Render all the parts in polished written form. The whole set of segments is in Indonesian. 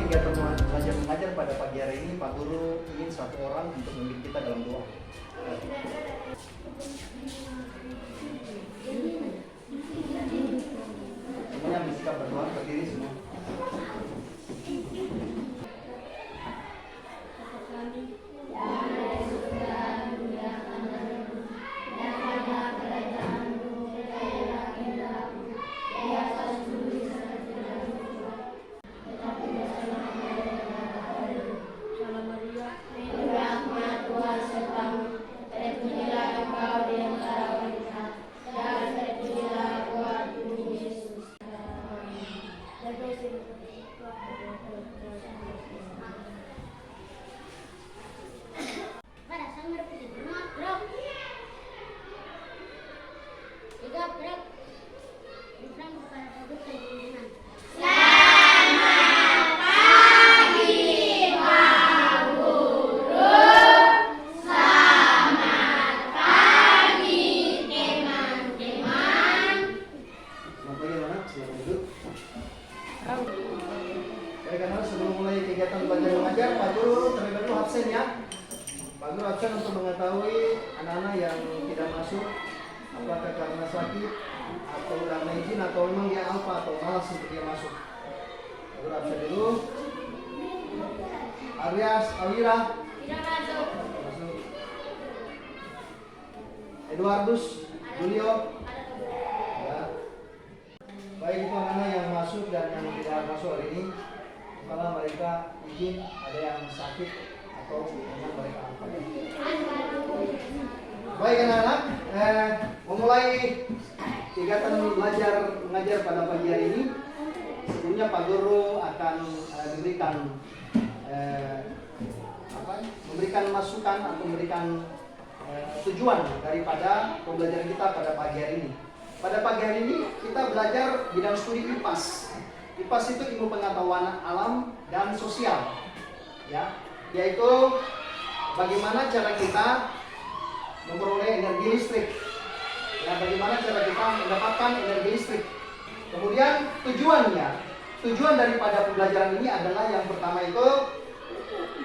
kegiatan belajar mengajar pada pagi hari ini, Pak Guru ingin satu orang untuk memimpin kita dalam doa. Semuanya bersikap berdoa, berdiri semua. Baik, karena sebelum mulai kegiatan belajar mengajar, Pak Guru terlebih dahulu absen ya. Pak Guru absen untuk mengetahui anak-anak yang tidak masuk, apakah karena sakit atau karena izin atau memang dia alfa atau malas untuk dia masuk. Pak Guru absen dulu. Aryas, Awira tidak masuk. Eduardus, Julio. Ya. Baik, itu anak-anak yang masuk dan yang tidak masuk hari ini. Kalau mereka izin, ada yang sakit atau memang mereka alfa. Baik anak-anak, memulai kegiatan belajar mengajar pada pagi hari ini. Sebelumnya Pak Guru akan memberikan masukan atau memberikan tujuan daripada pembelajaran kita pada pagi hari ini. Pada pagi hari ini kita belajar bidang studi IPAS. IPAS itu ilmu pengetahuan alam dan sosial, ya, yaitu bagaimana cara kita memperoleh energi listrik, ya, bagaimana cara kita mendapatkan energi listrik. Kemudian tujuan daripada pembelajaran ini adalah yang pertama itu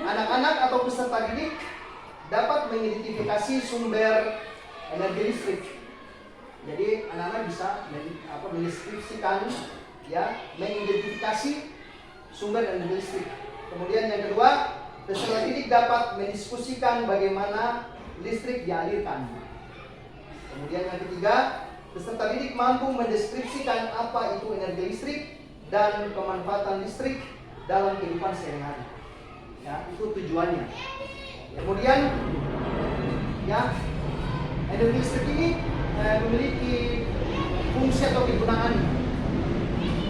anak-anak atau peserta didik dapat mengidentifikasi sumber energi listrik. Jadi anak-anak bisa mendeskripsikan, ya, mengidentifikasi sumber energi listrik. Kemudian yang kedua, peserta didik dapat mendiskusikan bagaimana listrik dialirkan. Kemudian yang ketiga, peserta didik mampu mendeskripsikan apa itu energi listrik dan pemanfaatan listrik dalam kehidupan sehari-hari. Ya, itu tujuannya. Kemudian, ya, energi listrik ini memiliki fungsi atau kegunaan.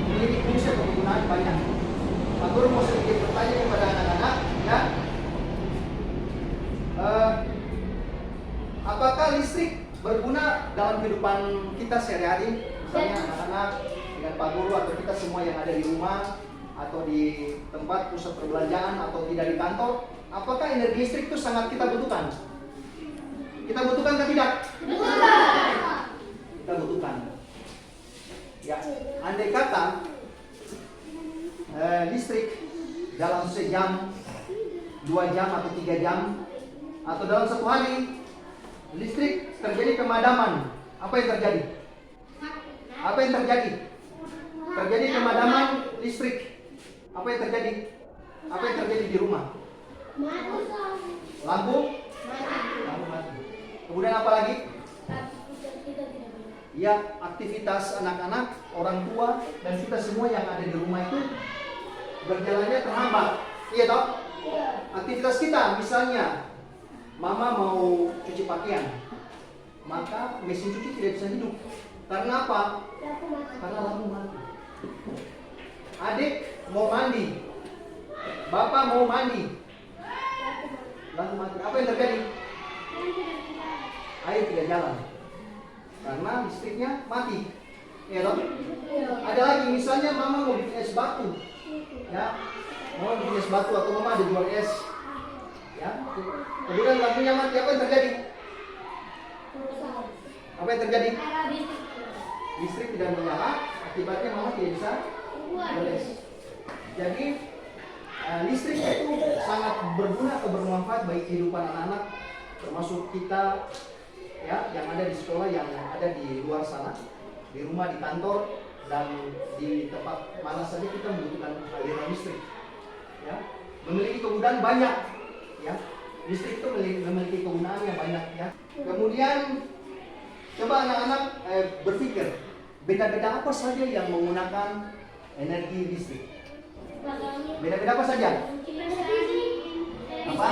Memiliki fungsi atau kegunaan banyak. Pak Guru mau sedikit bertanya kepada anak-anak, ya, apakah listrik berguna dalam kehidupan kita sehari-hari? Misalnya anak-anak dengan Pak Guru atau kita semua yang ada di rumah atau di tempat pusat perbelanjaan atau tidak di kantor, apakah energi listrik itu sangat kita butuhkan? Kita butuhkan atau tidak? Kita butuhkan. Ya, andai kata listrik dalam sejam, 2 jam atau 3 jam atau dalam satu hari listrik terjadi pemadaman, apa yang terjadi? Apa yang terjadi? Terjadi pemadaman listrik. Apa yang terjadi? Apa yang terjadi di rumah? Lampu mati. Kemudian apa lagi? Ya, aktivitas anak-anak, orang tua, dan kita semua yang ada di rumah itu berjalannya terhambat. Iya toh? Aktivitas kita, misalnya mama mau cuci pakaian, maka mesin cuci tidak bisa hidup. Karena apa? Karena lampu mati. Adik mau mandi, bapak mau mandi, lampu mati. Apa yang terjadi? Air tidak jalan karena listriknya mati. Ya toh? Ada lagi, misalnya mama mau bikin es batu, ya, mau bikin es batu atau mama ada jual es, ya, kemudian lampunya mati. Apa yang terjadi? Apa yang terjadi? Listrik tidak menyala, akibatnya mama tidak bisa jual es. Jadi sangat berguna atau bermanfaat bagi kehidupan anak-anak, termasuk kita ya yang ada di sekolah, yang ada di luar sana, di rumah, di kantor, dan di tempat mana saja kita membutuhkan aliran listrik. Ya, memiliki kegunaan banyak. Ya, listrik itu memiliki kegunaan yang banyak. Ya. Kemudian coba anak-anak berpikir beda-beda apa saja yang menggunakan energi listrik. Beda-beda apa saja? Apa?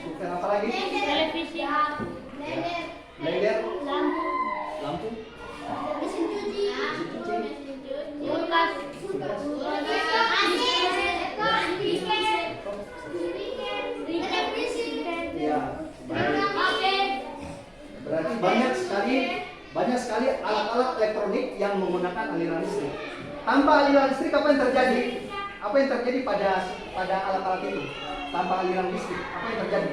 Suka apa lagi? Televisi, Blender, lampu, lampu, mesin cuci, kulkas, ya. Berarti banyak sekali alat-alat elektronik yang menggunakan aliran listrik. Tanpa aliran listrik apa yang terjadi? Apa yang terjadi pada alat-alat itu? Tanpa aliran listrik apa yang terjadi?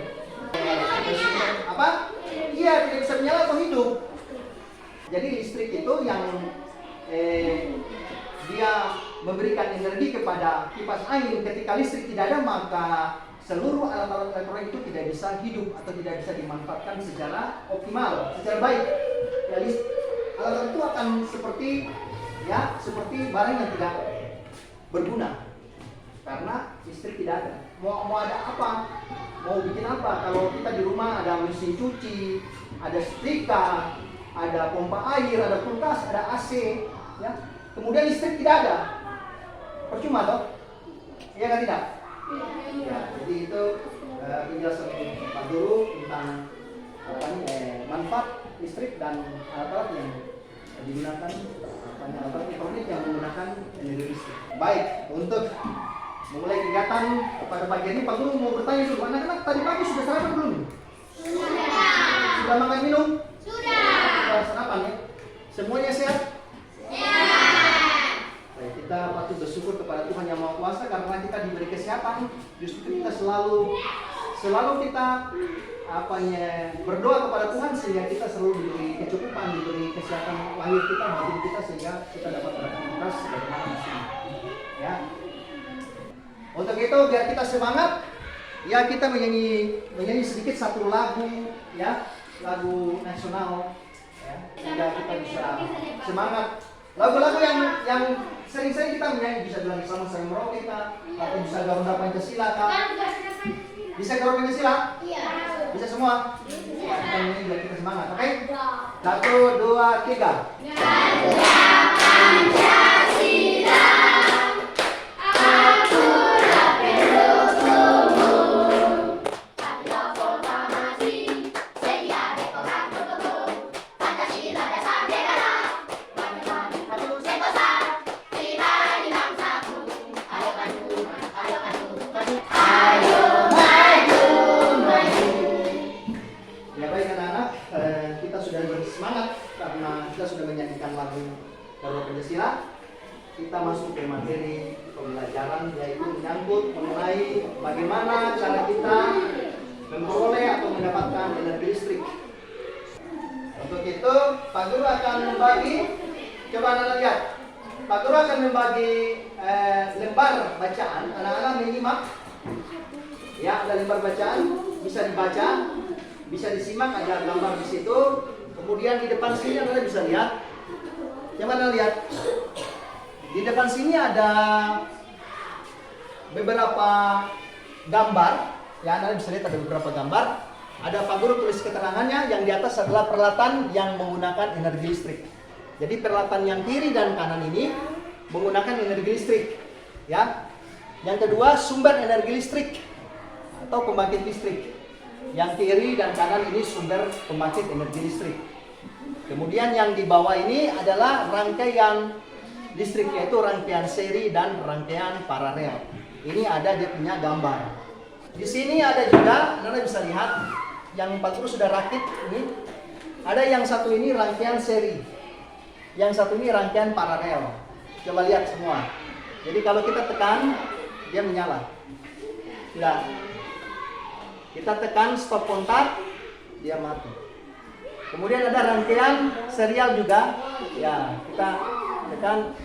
Apa? Iya, tidak bisa menyala atau hidup. Jadi listrik itu yang dia memberikan energi kepada kipas angin. Ketika listrik tidak ada, maka seluruh alat-alat elektronik itu tidak bisa hidup atau tidak bisa dimanfaatkan secara optimal, secara baik. Ya, alat itu akan seperti barang yang tidak berguna karena listrik tidak ada. Mau ada apa? Mau bikin apa? Kalau kita di rumah ada mesin cuci, ada setrika, ada pompa air, ada kulkas, ada AC, ya. Kemudian listrik tidak ada, percuma toh? Iya kan tidak? Ya, jadi itu penjelasan Pak Guru tentang manfaat listrik dan alat-alat yang digunakan, alat elektronik yang menggunakan energi listrik. Baik, untuk memulai kegiatan pada pagi ini, Pak Guru mau bertanya dulu, anak-anak tadi pagi sudah sarapan belum? Sudah makan minum? Sudah sarapan ya? Semuanya sehat? Baik, kita patut bersyukur kepada Tuhan Yang Maha Kuasa karena kita diberi kesehatan. Justru kita selalu kita berdoa kepada Tuhan sehingga kita selalu diberi kecukupan, diberi kesehatan lahir kita, batin kita, sehingga kita dapat beraktivitas bagaimana mestinya. Ya. Untuk itu biar kita semangat, ya kita menyanyi sedikit satu lagu, ya, lagu nasional, ya, sehingga kita bisa semangat. Lagu-lagu yang sering-sering kita menyanyi, bisa bilang sama-sama Merauke kita, atau bisa Garuda Pancasila kah? Bisa Garuda Pancasila? Iya. Bisa semua? Ya, kita menyanyi biar kita semangat, oke? 1, 2, 3. Garuda Pancasila. Kita masuk ke materi pembelajaran, yaitu menyangkut mengenai bagaimana cara kita memperoleh atau mendapatkan energi listrik. Untuk itu Pak Guru akan membagi, coba anak-anak lihat, Pak Guru akan membagi lembar bacaan. Anak-anak menyimak, ya, ada lembar bacaan, bisa dibaca, bisa disimak, ada gambar di situ. Kemudian di depan sini Anda bisa lihat, coba Anda lihat. Di depan sini ada beberapa gambar, ya, Anda bisa lihat ada beberapa gambar. Ada Pak Guru tulis keterangannya, yang di atas adalah peralatan yang menggunakan energi listrik. Jadi peralatan yang kiri dan kanan ini menggunakan energi listrik, ya. Yang kedua sumber energi listrik atau pembangkit listrik. Yang kiri dan kanan ini sumber pembangkit energi listrik. Kemudian yang di bawah ini adalah rangkaian listrik, yaitu rangkaian seri dan rangkaian paralel. Ini ada dia punya gambar. Di sini ada juga, Anda bisa lihat, yang Pak Guru sudah rakit ini. Ada yang satu ini rangkaian seri, yang satu ini rangkaian paralel. Coba lihat semua. Jadi kalau kita tekan, dia menyala. Sudah. Kita tekan stop kontak, dia mati. Kemudian ada rangkaian serial juga. Ya, kita tekan.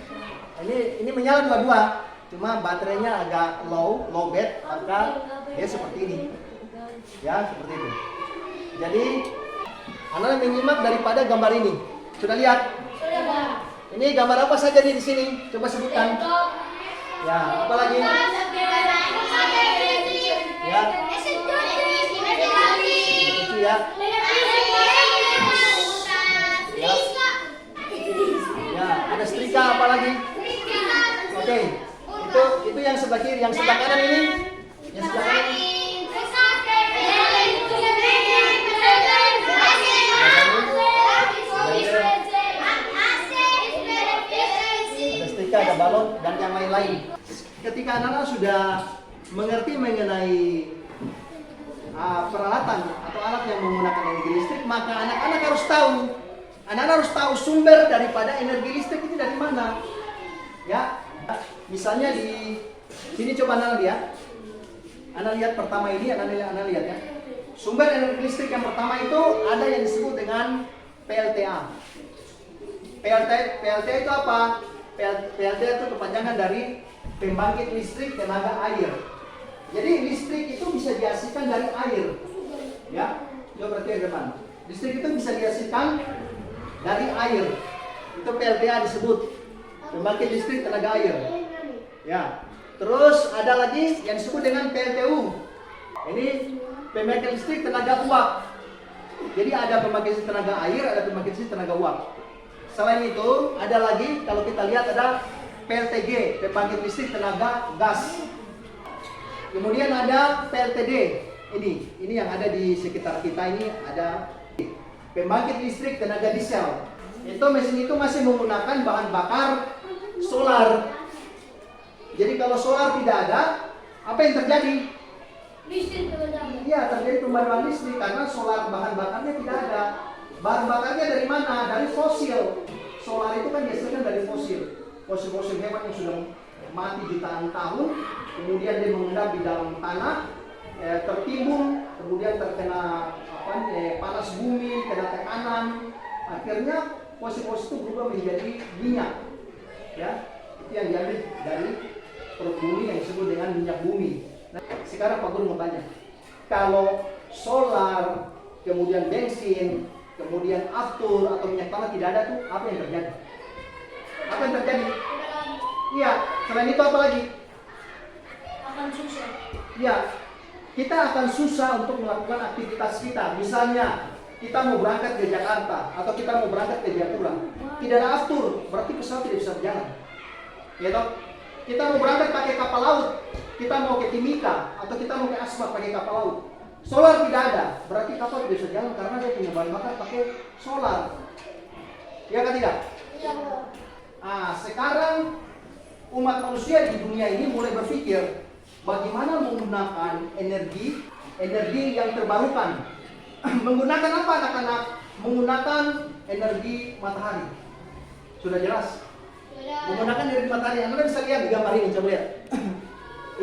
Ini menyala dua-dua. cuma baterainya agak low bed, maka dia seperti ini. Ya, seperti itu. Jadi, Anda menyimak daripada gambar ini. Sudah lihat? Ini gambar apa saja di sini? Coba sebutkan. Ya, apa lagi? Ya. Itu ya. Ya, ada setrika apa lagi? Oke. Itu yang sebelah kiri, yang sebelah kanan ini. Yang sebelah kanan ini. Ada setrika, ada balon dan yang lain-lain. Ketika anak-anak sudah mengerti mengenai peralatan atau alat yang menggunakan energi listrik, maka anak-anak harus tahu sumber daripada energi listrik itu dari mana. Ya, misalnya di sini coba Anda lihat. Anda lihat pertama ini, Anda lihat ya. Sumber energi listrik yang pertama itu ada yang disebut dengan PLTA. PLTA itu apa? PLTA itu kepanjangan dari pembangkit listrik tenaga air. Jadi listrik itu bisa dihasilkan dari air. Ya, coba berarti ke depan. Listrik itu bisa dihasilkan dari air. Itu PLTA disebut. Pembangkit listrik tenaga air. Ya. Terus ada lagi yang disebut dengan PLTU. Ini pembangkit listrik tenaga uap. Jadi ada pembangkit listrik tenaga air, ada pembangkit listrik tenaga uap. Selain itu, ada lagi kalau kita lihat ada PLTG, pembangkit listrik tenaga gas. Kemudian ada PLTD. Ini yang ada di sekitar kita ini ada pembangkit listrik tenaga diesel. Mesin itu masih menggunakan bahan bakar solar. Jadi kalau solar tidak ada, apa yang terjadi? Listrik pemadaman. Iya, terjadi pemadaman listrik karena solar bahan bakarnya tidak ada. Bahan bakarnya dari mana? Dari fosil. Solar itu kan biasanya dari fosil. Fosil-fosil hewan yang sudah mati jutaan tahun, kemudian dia mengendap di dalam tanah, tertimbun, kemudian terkena panas bumi, kena tekanan, akhirnya fosil-fosil itu berubah menjadi minyak. Ya, itu yang diambil dari perut bumi yang disebut dengan minyak bumi. Nah, sekarang Pak Guru mau tanya, kalau solar, kemudian bensin, kemudian aftur atau minyak tanah tidak ada tuh, apa yang terjadi? Apa yang terjadi? Iya, selain itu apa lagi? Akan susah. Iya, kita akan susah untuk melakukan aktivitas kita. Misalnya, kita mau berangkat ke Jakarta atau kita mau berangkat ke Jayapura, tidak ada aftur, berarti pesawat tidak bisa berjalan. Ya toh? Kita mau berangkat pakai kapal laut, kita mau ke Timika atau kita mau ke Asmat pakai kapal laut. Solar tidak ada, berarti kapal tidak bisa jalan karena dia punya bahan bakar pakai solar. Ya kan tidak? Iya. Nah, sekarang umat manusia di dunia ini mulai berpikir bagaimana menggunakan energi yang terbarukan. Menggunakan apa anak-anak? Menggunakan energi matahari. Sudah jelas? Menggunakan energi matahari. Anda bisa lihat di gambar ini, coba lihat.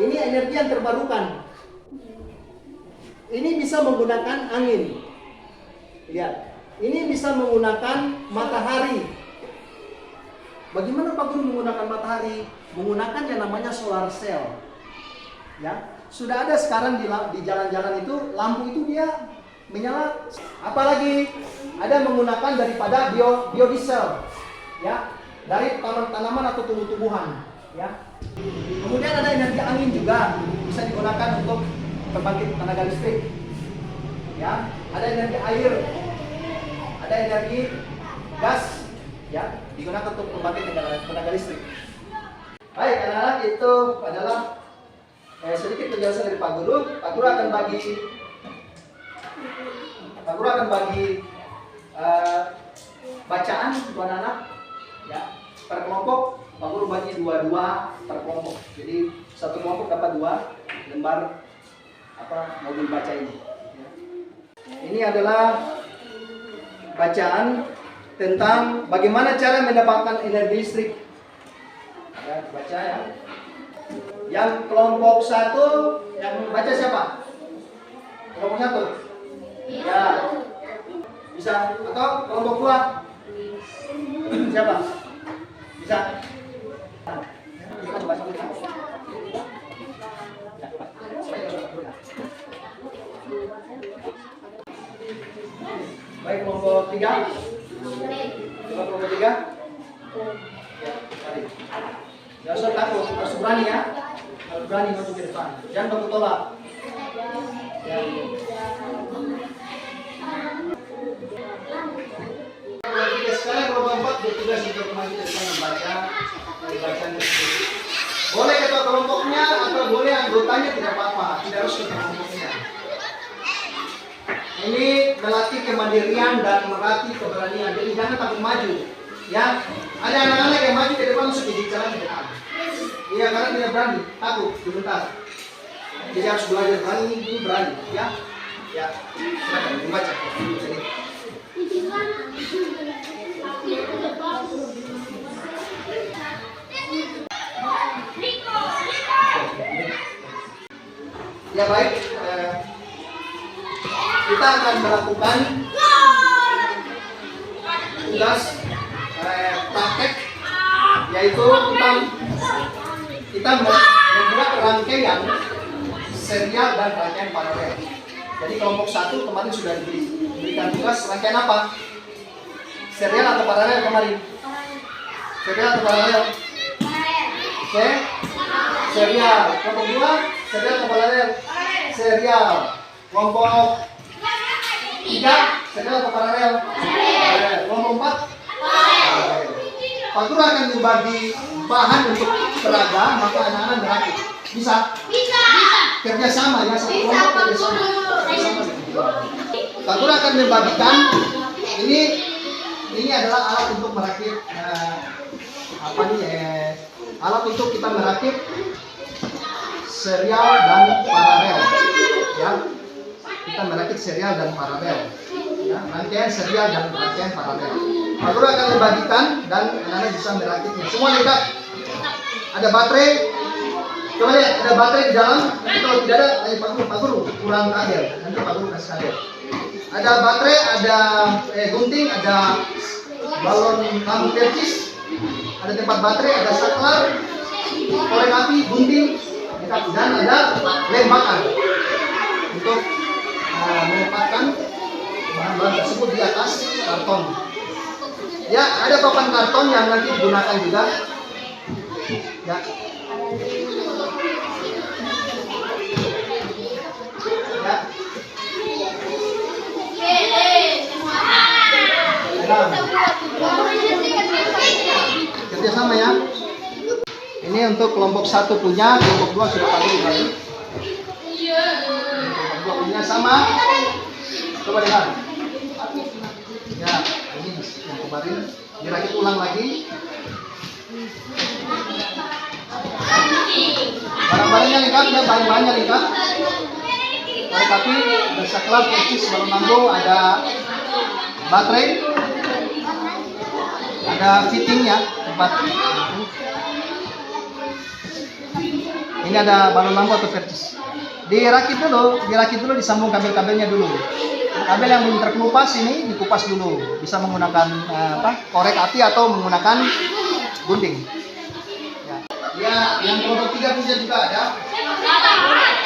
Ini energi yang terbarukan. Ini bisa menggunakan angin. Lihat. Ini bisa menggunakan matahari. Bagaimana Pak Guru menggunakan matahari? Menggunakan yang namanya solar cell. Ya, sudah ada sekarang di jalan-jalan itu lampu itu dia menyala. Apalagi ada menggunakan daripada biodiesel, ya, dari tanaman atau tumbuh-tumbuhan, ya. Kemudian ada energi angin juga bisa digunakan untuk pembangkit tenaga listrik, ya. Ada energi air, ada energi gas, ya, digunakan untuk pembangkit tenaga listrik. Baik, anak-anak, itu adalah sedikit penjelasan dari Pak Guru. Pak Guru akan bagi bacaan untuk anak-anak, ya, per kelompok. Pak Guru bagi dua per kelompok. Jadi satu kelompok dapat 2 lembar modul baca ini. Ya. Ini adalah bacaan tentang bagaimana cara mendapatkan energi listrik. Ya, baca ya. Yang kelompok 1 yang baca siapa? Kelompok 1. Ya. Bisa atau kelompok 2? Siapa? Bisa. Kita coba kelompok 3? Coba kelompok 3. Ya, mari. Jangan usah takut, harus berani ya. Harus berani maju ke depan. Jangan baku tolak. Ya. Sekarang kelompok 4 bertugas untuk maju ke depan membaca bacaan tersebut. Boleh ketua kelompoknya atau boleh anggotanya tidak apa-apa, tidak harus ketua kelompoknya. Ini melatih kemandirian dan melatih keberanian. Jadi jangan takut maju. Ya, ada anak-anak yang maju ke depan langsung bicara di depan. Iya, karena tidak berani, takut, gemetar. Jadi harus belajar berani, ini berani, ya. Ya, silakan membaca. Ya baik, kita akan melakukan tugas praktek, yaitu kita membuat rangkaian serial dan rangkaian paralel. Jadi kelompok 1 kemarin sudah diberikan tugas rangkaian apa? Serial atau paralel kemarin? Serial atau paralel? Oke, serial. Kelompok 2 serial atau paralel? Serial. Kelompok 3 serial atau paralel? Paralel. Kelompok 4? Paralel. Pak Guru akan membagi bahan untuk peraga, maka anak-anak merakit. Bisa? Bisa. Kerjasama ya, satu kelompok kerjasama. Pak Guru akan membagikan ini adalah alat untuk merakit alat untuk kita merakit serial dan paralel. Ya, kita merakit serial dan paralel. Ya, rangkaian serial dan rangkaian paralel. Pak Guru akan membagikan dan anak-anak bisa merakitnya. Semua lengkap. Ada baterai. Coba lihat, ada baterai di dalam. Nanti kalau tidak ada, Pak Guru kurang kabel. Nanti Pak Guru kasih kabel. Ada baterai, ada gunting, ada balon lampu percis, ada tempat baterai, ada saklar, korek api, gunting, dan ada lem bakar untuk menempatkan bahan-bahan tersebut di atas karton. Ya, ada papan karton yang nanti digunakan juga. Ya. Ya. Kerjasama ya. Ini untuk kelompok 1 punya, kelompok 2 sudah pakai lagi. Kelompok 2 punya sama. Coba dengar. Ya, ini yang kemarin dirakit ulang lagi. Barang-barangnya lengkap ya, bahan-bahannya lengkap. Korek api, ada saklar, percis, balon lampu, ada baterai, ada fittingnya tempat. Ini ada balon lampu atau percis. Dirakit dulu, disambung kabel-kabelnya dulu. Kabel yang belum terkelupas ini dikupas dulu. Bisa menggunakan korek api atau menggunakan gunting. Ya, yang kelompok 3 punya juga ada.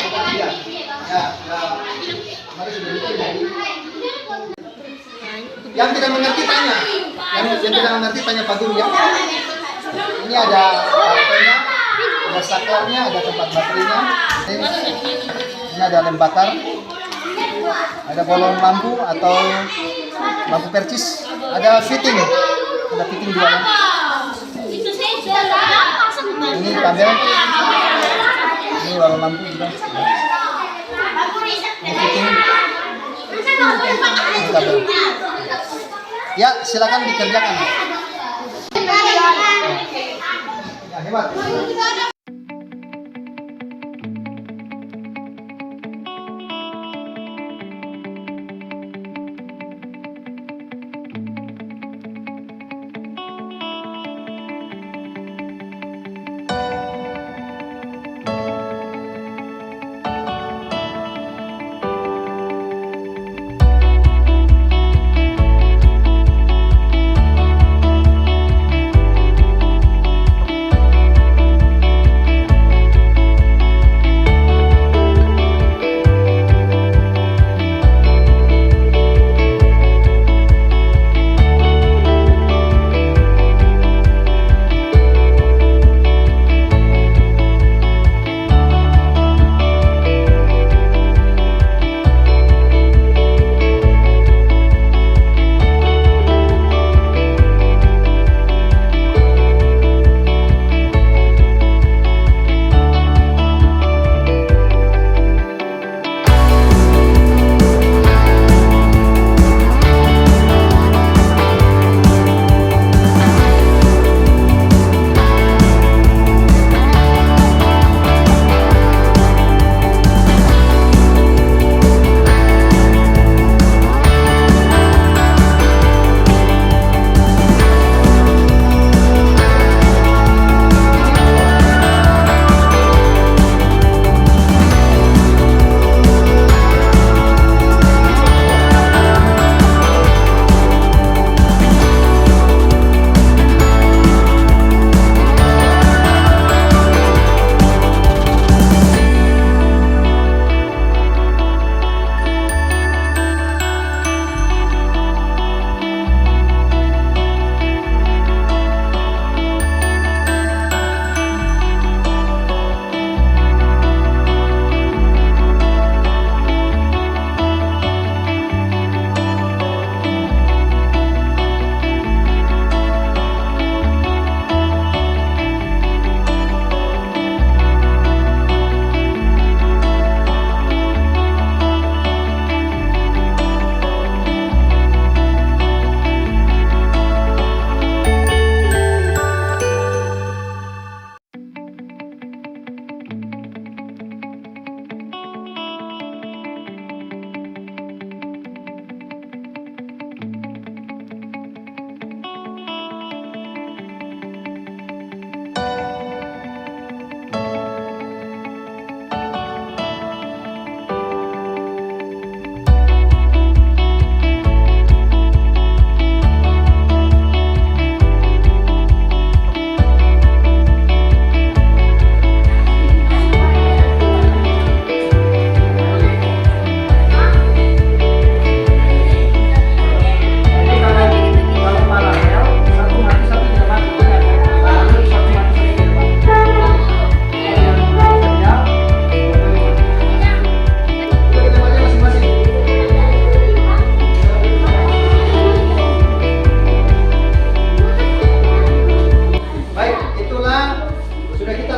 Kelompok 3. Ya. Mari sudah dari. Yang tidak mengerti tanya. Yang tidak mengerti tanya Pak Guru ya. Ini ada kartonnya, ada saklarnya, ada tempat baterainya. Ini ada lem bakar. Ada balon lampu atau lampu percis. Ada fitting. Ada fitting juga ya. Ini kabel. Ini balon lampu juga. Ini fitting. Ini kabel. Ya, silakan dikerjakan. Ya, hebat.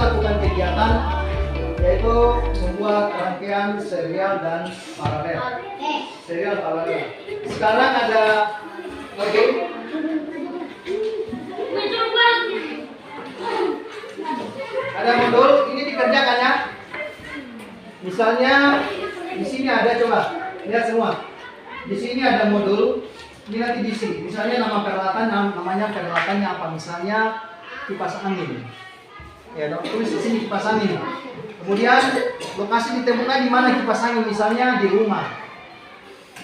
lakukan kegiatan yaitu membuat rangkaian serial dan paralel. Serial paralel. Sekarang ada modul. Ada modul ini dikerjakan ya. Misalnya di sini ada, coba lihat semua. Di sini ada modul. Ini nanti diisi. Misalnya nama peralatan, namanya peralatannya apa? Misalnya kipas angin. Ya, tulis di sini kipas angin. Kemudian lokasi ditemukan di mana kipas angin, misalnya di rumah.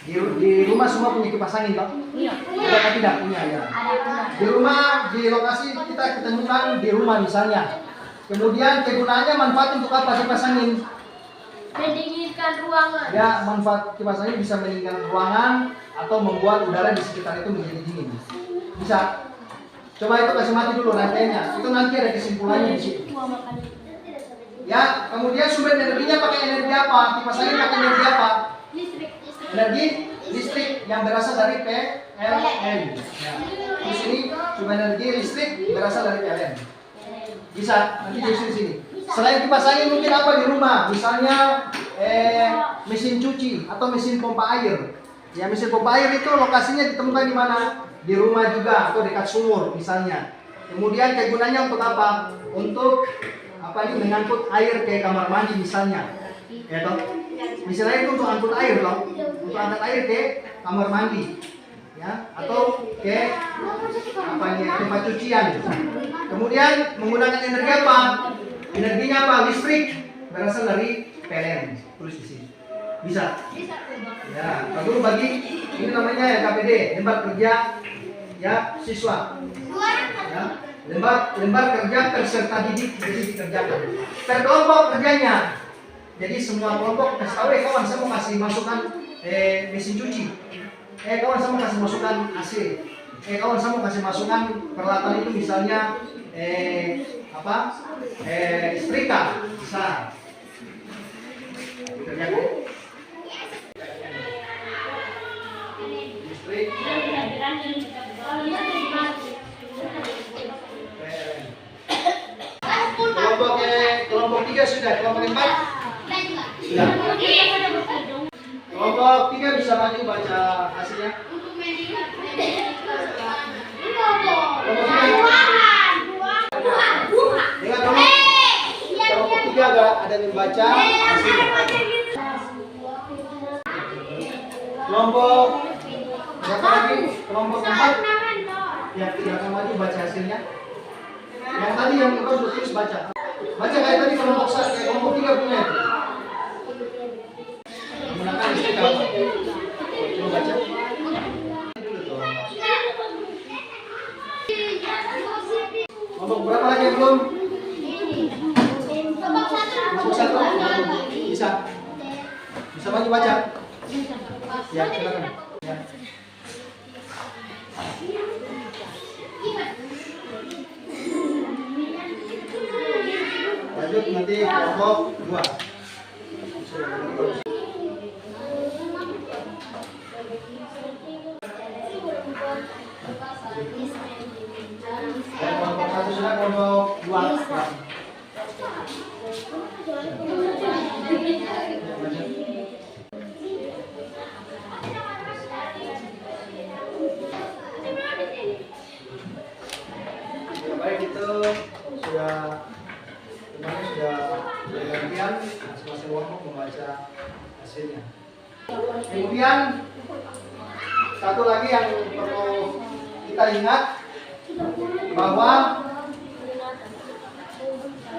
Di rumah semua punya kipas angin, toh? Iya. Ada atau tidak punya ya? Di rumah, di lokasi kita ketemukan di rumah misalnya. Kemudian kegunaannya manfaat untuk apa kipas angin? Mendinginkan ruangan. Ya, manfaat kipas angin bisa mendinginkan ruangan atau membuat udara di sekitar itu menjadi dingin. Bisa. Coba itu kasih mati dulu rantainya. Itu nanti ada kesimpulannya di situ. Ya, kemudian sumber energinya pakai energi apa? Kipas angin pakai energi apa? Listrik. Energi listrik yang berasal dari PLN. Ya. Di sini sumber energi listrik berasal dari PLN. Bisa, nanti diisi di sini. Selain kipas angin mungkin apa di rumah? Misalnya mesin cuci atau mesin pompa air. Ya, mesin pompa air itu lokasinya ditemukan di mana? Di rumah juga atau dekat sumur misalnya. Kemudian kegunaannya untuk apa? Untuk apa ini? Mengangkut air ke kamar mandi misalnya. Ya toh? Misalnya itu untuk angkut air loh. Untuk angkat air ke kamar mandi. Ya, atau ke apa ini? Tempat cucian. Kemudian menggunakan energi apa? Energinya apa? Listrik berasal dari PLN. Tulis di sini. Bisa. Ya, lalu bagi ini namanya ya KPD, lembar kerja ya siswa. Ya, lembar kerja peserta didik jadi dikerjakan. Terkelompok kerjanya. Jadi semua kelompok kasih tahu, kawan saya mau kasih masukan mesin cuci. Kawan saya mau kasih masukan AC. Kawan saya mau kasih masukan peralatan itu misalnya apa? Setrika. Bisa. Dikerjakan. Listrik. Kelompok 3 sudah, kelompok 4 sudah. Kelompok 3 bisa maju baca hasilnya. Dengan kelompok 3 ada membaca hasilnya. Kelompok berapa lagi? Kelompok 4 ya tidak akan maju baca hasilnya. Yang tadi yang kau sudah tulis baca. Baca kayak tadi kelompok 1, kelompok 3 punya itu. Menggunakan listrik apa? Coba baca. Kelompok berapa lagi yang belum? Kelompok 1 bisa. Bisa maju baca. Ya, silakan. Ya. Lanjut nanti kelompok 2. Kelompok 1 sudah, kelompok 2. Baik, itu sudah bergantian masing-masing kelompok membaca hasilnya. Kemudian satu lagi yang perlu kita ingat bahwa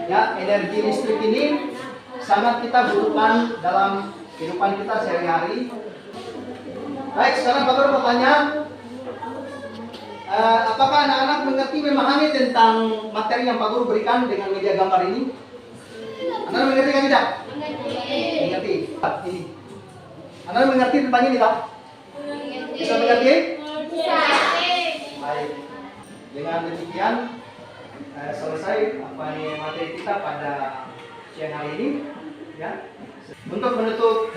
ya energi listrik ini sangat kita butuhkan dalam kehidupan kita sehari-hari. Baik, sekarang Pak Guru mau tanya, apakah anak-anak mengerti, memahami tentang materi yang Pak Guru berikan dengan media gambar ini? Anak-anak mengerti kan tidak? Mengerti. Ini. Anak-anak mengerti tentang ini tak? Bisa mengerti? Bisa. Baik. Dengan demikian selesai apa nih materi kita pada siang hari ini. Ya. Untuk menutup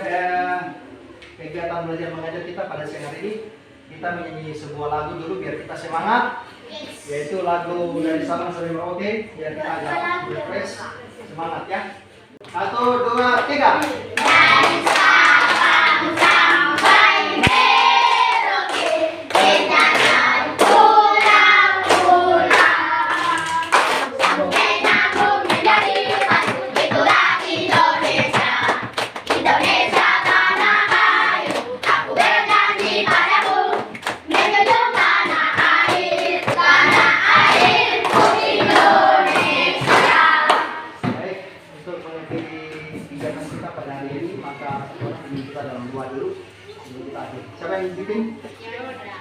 kegiatan belajar mengajar kita pada siang hari ini, kita menyanyi sebuah lagu dulu biar kita semangat, yaitu lagu dari Sabang Sampai Merauke, biar kita agak refresh, semangat ya. 1, 2, 3. Dari Sabang sampai Merauke, kita akan pulang-pulang. Sampai nanggung menjadi satu, itulah Indonesia. Indonesia tanah air, aku berjanji padamu, menjunjung tanah airku Indonesia. Baik, untuk mengakhiri pijakan kita pada hari ini, maka ini kita dalam doa dulu sebelum kita akhir. Siapa yang pimpin?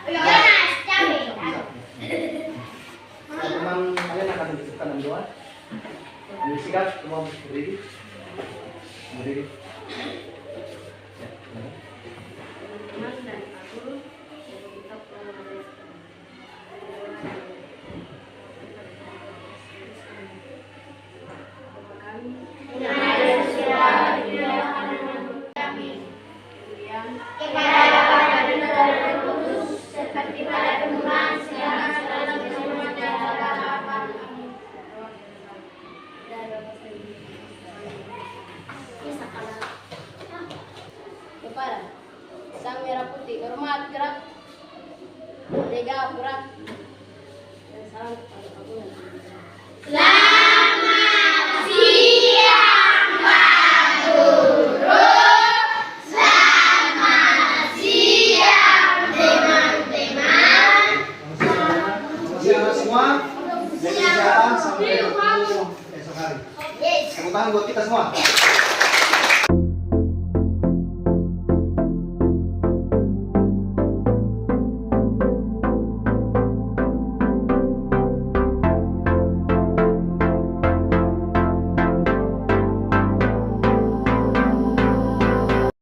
Yonas, Jamil. Bisa. Teman kalian akan disebutkan dalam doa. Ambil sikat, semua berdiri. Berdiri. Ya, silakan. Teman dan aku kita pulang. Seperti pada temuan sekarang semua kepada sang merah putih hormat gerak merdeka berat dan salam kepada kamu. Selamat siang Pak Guru. Selamat siang teman-teman. Selamat siang semua. Jaga kesehatan sampai ketemu esok hari. Yes. Tepuk tangan buat kita semua.